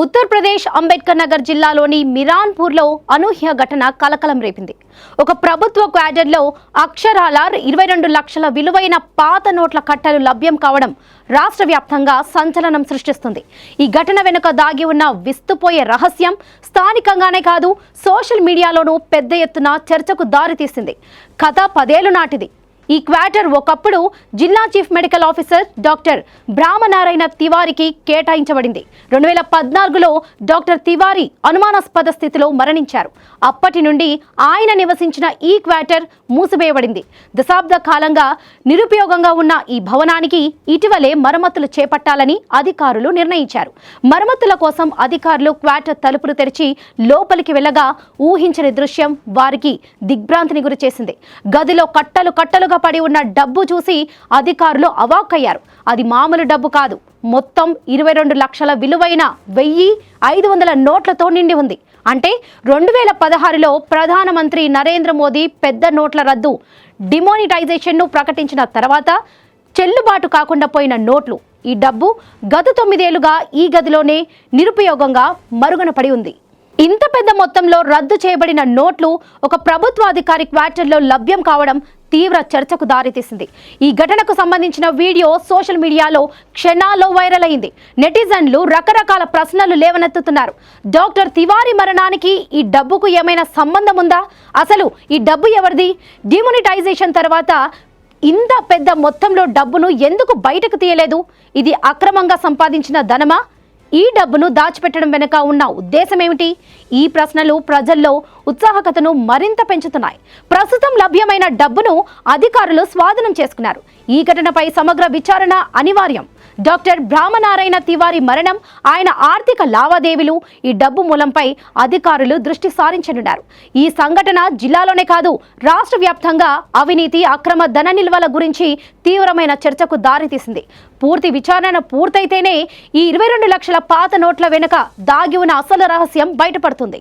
ఉత్తరప్రదేశ్ అంబేద్కర్ నగర్ జిల్లాలోని మిరాన్పూర్లో అనూహ్య ఘటన కలకలం రేపింది. ఒక ప్రభుత్వ క్వార్టర్లో అక్షరాల 22 లక్షల విలువైన పాత నోట్ల కట్టలు లభ్యం కావడం రాష్ట్ర వ్యాప్తంగా సంచలనం సృష్టిస్తుంది. ఈ ఘటన వెనుక దాగి ఉన్న విస్తుపోయే రహస్యం స్థానికంగానే కాదు, సోషల్ మీడియాలోనూ పెద్ద ఎత్తున చర్చకు దారితీసింది. కథ 10 ఏళ్ల నాటిది. ఈ క్వార్టర్ ఒకప్పుడు జిల్లా చీఫ్ మెడికల్ ఆఫీసర్ డాక్టర్ బ్రహ్మనారాయణ తివారికి కేటాయించబడింది. 2014లో డాక్టర్ తివారి అనుమానాస్పద స్థితిలో మరణించారు. అప్పటి నుండి ఆయన నివసించిన ఈ క్వార్టర్ మూసివేయబడింది. దశాబ్ద కాలంగా నిరుపయోగంగా ఉన్న ఈ భవనానికి ఇటీవలే మరమ్మతులు చేపట్టాలని అధికారులు నిర్ణయించారు. మరమ్మతుల కోసం అధికారులు క్వార్టర్ తలుపులు తెరిచి లోపలికి వెళ్ళగా ఊహించని దృశ్యం వారికి దిగ్భ్రాంతిని గురిచేసింది. గదిలో కట్టలుగా పడి ఉన్న డబ్బు చూసి అధికారులు అవాక్కయ్యారు. అది మామూలు డబ్బు కాదు, మొత్తం 22 లక్షల విలువైన 1500 నోట్లతో నిండి ఉంది. అంటే 2016లో ప్రధానమంత్రి నరేంద్ర మోదీ పెద్ద నోట్ల రద్దు డిమానిటైజేషన్ను ప్రకటించిన తర్వాత చెల్లుబాటు కాకుండా పోయిన నోట్లు. ఈ డబ్బు గత 9 ఏళ్లుగా ఈ గదిలోనే నిరుపయోగంగా మరుగున పడి ఉంది. ఇంత పెద్ద మొత్తంలో రద్దు చేయబడిన నోట్లు ఒక ప్రభుత్వ అధికారి క్వార్టర్లో లభ్యం కావడం తీవ్ర చర్చకు దారితీసింది. ఈ ఘటనకు సంబంధించిన వీడియో సోషల్ మీడియాలో క్షణాల్లో వైరల్ అయింది. నెటిజన్లు రకరకాల ప్రశ్నలు లేవనెత్తుతున్నారు. డాక్టర్ తివారీ మరణానికి ఈ డబ్బుకు ఏమైనా సంబంధం ఉందా? అసలు ఈ డబ్బు ఎవరిది? డిమానిటైజేషన్ తర్వాత ఇంత పెద్ద మొత్తంలో డబ్బును ఎందుకు బయటకు తీయలేదు? ఇది అక్రమంగా సంపాదించిన ధనమా? ఈ డబ్బును దాచిపెట్టడం వెనుక ఉన్న ఉద్దేశం ఏమిటి? ఈ ప్రశ్నలు ప్రజల్లో ఉత్సాహకతను మరింత పెంచుతున్నాయి. ప్రస్తుతం లభ్యమైన డబ్బును అధికారులు స్వాధీనం చేసుకున్నారు. ఈ ఘటనపై సమగ్ర విచారణ అనివార్యం. డాక్టర్ బ్రహ్మనారాయణ తివారీ మరణం, ఆయన ఆర్థిక లావాదేవీలు, ఈ డబ్బు మూలంపై అధికారులు దృష్టి సారించనున్నారు. ఈ సంఘటన జిల్లాలోనే కాదు, రాష్ట్ర వ్యాప్తంగా అవినీతి, అక్రమ ధన నిల్వల గురించి తీవ్రమైన చర్చకు దారితీసింది. పూర్తి విచారణ పూర్తయితేనే ఈ 22 లక్షల పాత నోట్ల వెనుక దాగి ఉన్న అసలు రహస్యం బయటపడుతుంది.